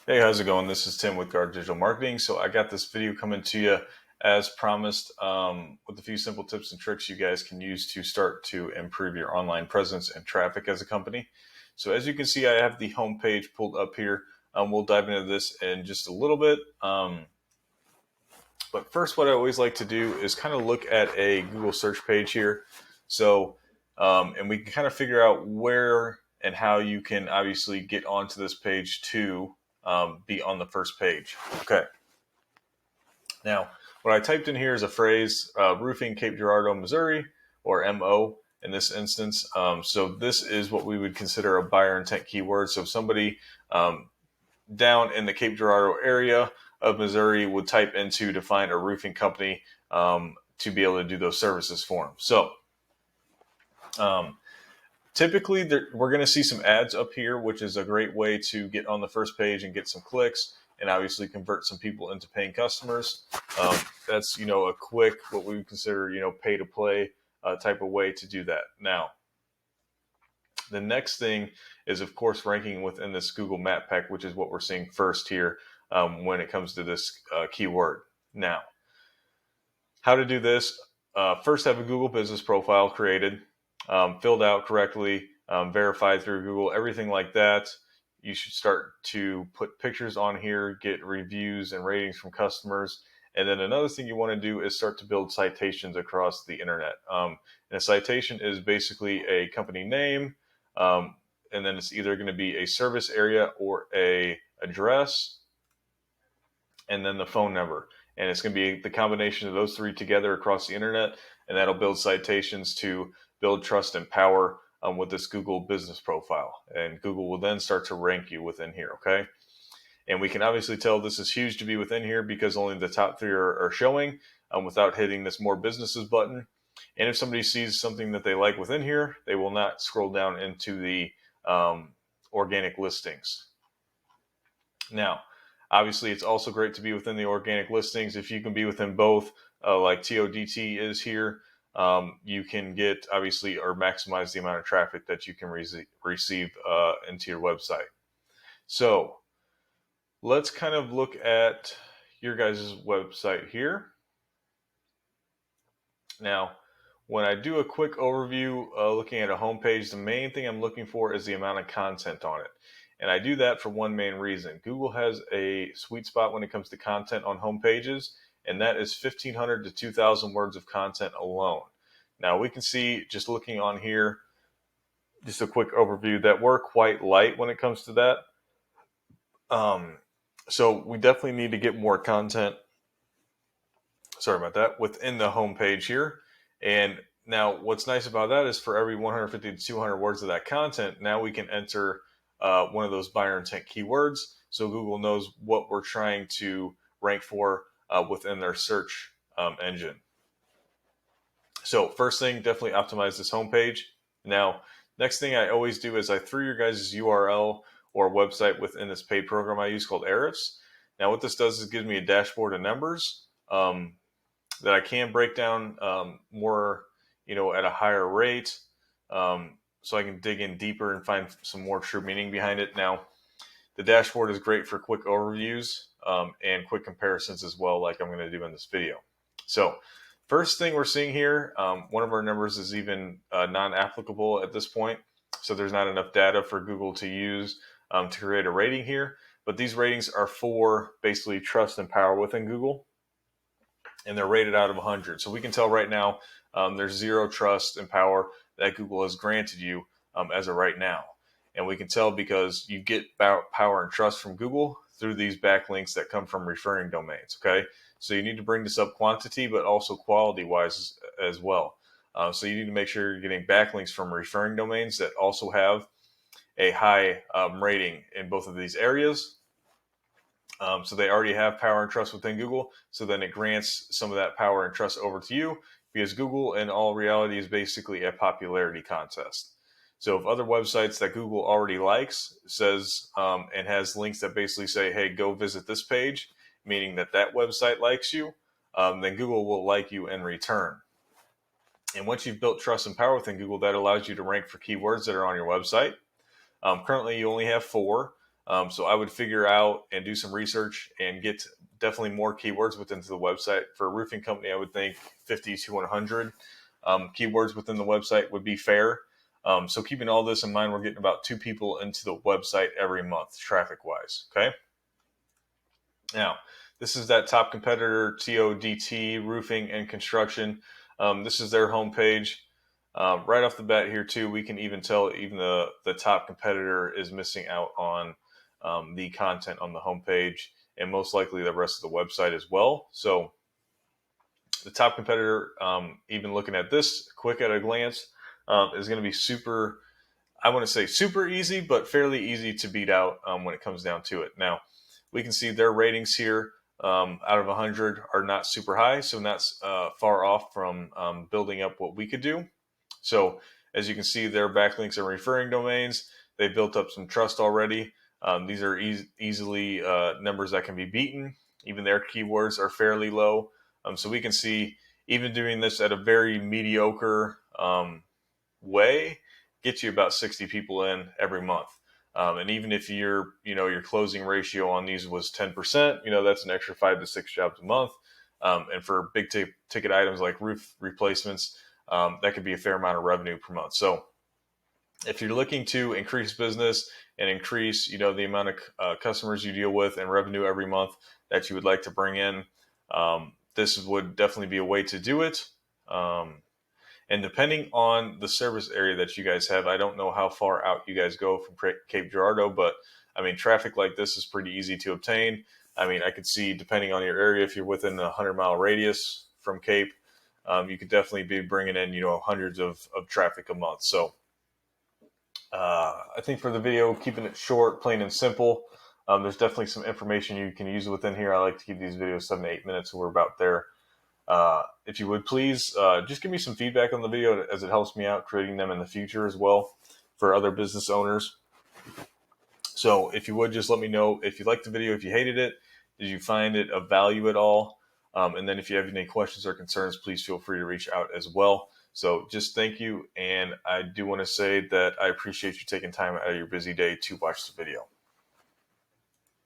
Hey, how's it going? This is Tim with Guard Digital Marketing. So I got this video coming to you as promised with a few simple tips and tricks you guys can use to start to improve your online presence and traffic as a company. So as you can see, I have the home page pulled up here. We'll dive into this in just a little bit. But first, what I always like to do is kind of look at a Google search page here. So, and we can kind of figure out where and how you can obviously get onto this page to be on the first page. Okay. Now, what I typed in here is a phrase, roofing Cape Girardeau, Missouri, or MO in this instance. So this is what we would consider a buyer intent keyword. So if somebody down in the Cape Girardeau area of Missouri would type into to find a roofing company to be able to do those services for them. So um, typically we're going to see some ads up here, which is a great way to get on the first page and get some clicks and obviously convert some people into paying customers. That's, a quick, what we would consider, pay to play type of way to do that. Now, the next thing is, of course, ranking within this Google Map Pack, which is what we're seeing first here when it comes to this keyword. Now, how to do this? First, have a Google business profile created, filled out correctly, verified through Google, everything like that. You should start to put pictures on here, get reviews and ratings from customers. And then another thing you want to do is start to build citations across the internet. And a citation is basically a company name, and then it's either going to be a service area or a address, and then the phone number. And it's going to be the combination of those three together across the internet, and that'll build citations to build trust and power with this Google business profile. And Google will then start to rank you within here, okay? And we can obviously tell this is huge to be within here because only the top three are showing without hitting this more businesses button. And if somebody sees something that they like within here, they will not scroll down into the organic listings. Now, obviously, it's also great to be within the organic listings. If you can be within both, like TODT is here, you can get obviously or maximize the amount of traffic that you can receive into your website. So let's kind of look at your guys' website here. Now, when I do a quick overview looking at a homepage, the main thing I'm looking for is the amount of content on it. And I do that for one main reason. Google has a sweet spot when it comes to content on homepages, and that is 1,500 to 2,000 words of content alone. Now, we can see just looking on here, just a quick overview, that we're quite light when it comes to that. So we definitely need to get more content, sorry about that, within the homepage here. And now what's nice about that is for every 150 to 200 words of that content, now we can enter one of those buyer intent keywords. So Google knows what we're trying to rank for within their search engine. So first thing, definitely optimize this homepage. Now, next thing I always do is I throw your guys' URL or website within this paid program I use called Ahrefs. Now what this does is it gives me a dashboard of numbers that I can break down more, at a higher rate, so I can dig in deeper and find some more true meaning behind it. Now, the dashboard is great for quick overviews and quick comparisons as well, like I'm going to do in this video. So, first thing we're seeing here, one of our numbers is even non-applicable at this point, so there's not enough data for Google to use to create a rating here. But these ratings are for basically trust and power within Google, and they're rated out of 100. So we can tell right now there's zero trust and power that Google has granted you as of right now. And we can tell because you get power and trust from Google through these backlinks that come from referring domains, okay? So you need to bring this up quantity, but also quality-wise as well. So you need to make sure you're getting backlinks from referring domains that also have a high rating in both of these areas. So they already have power and trust within Google. So then it grants some of that power and trust over to you because Google in all reality is basically a popularity contest. So if other websites that Google already likes says and has links that basically say, hey, go visit this page, meaning that that website likes you, then Google will like you in return. And once you've built trust and power within Google, that allows you to rank for keywords that are on your website. Currently, you only have 4. So I would figure out and do some research and get definitely more keywords within the website. For a roofing company, I would think 50 to 100 keywords within the website would be fair. So keeping all this in mind, we're getting about 2 people into the website every month, traffic-wise. Okay. Now, this is that top competitor, TODT Roofing and Construction. This is their homepage. Right off the bat here too, we can even tell even the top competitor is missing out on the content on the homepage, and most likely the rest of the website as well. So the top competitor, even looking at this quick at a glance, is going to be super, I want to say super easy, but fairly easy to beat out when it comes down to it. Now, we can see their ratings here out of 100 are not super high, so not far off from building up what we could do. So as you can see, their backlinks and referring domains, they built up some trust already. These are easily numbers that can be beaten. Even their keywords are fairly low. So we can see even doing this at a very mediocre way, gets you about 60 people in every month. And even if your closing ratio on these was 10%, that's an extra 5 to 6 jobs a month. And for big ticket items like roof replacements, that could be a fair amount of revenue per month. So if you're looking to increase business and increase, the amount of customers you deal with and revenue every month that you would like to bring in, this would definitely be a way to do it. And depending on the service area that you guys have, I don't know how far out you guys go from Cape Girardeau, but I mean, traffic like this is pretty easy to obtain. I mean, I could see, depending on your area, if you're within a 100-mile radius from Cape, you could definitely be bringing in, hundreds of traffic a month. So I think for the video, keeping it short, plain and simple, there's definitely some information you can use within here. I like to keep these videos 7 to 8 minutes, so we're about there. If you would please just give me some feedback on the video, as it helps me out creating them in the future as well for other business owners. So if you would just let me know if you liked the video, if you hated it, did you find it of value at all? And then if you have any questions or concerns, please feel free to reach out as well. So just thank you. And I do want to say that I appreciate you taking time out of your busy day to watch the video.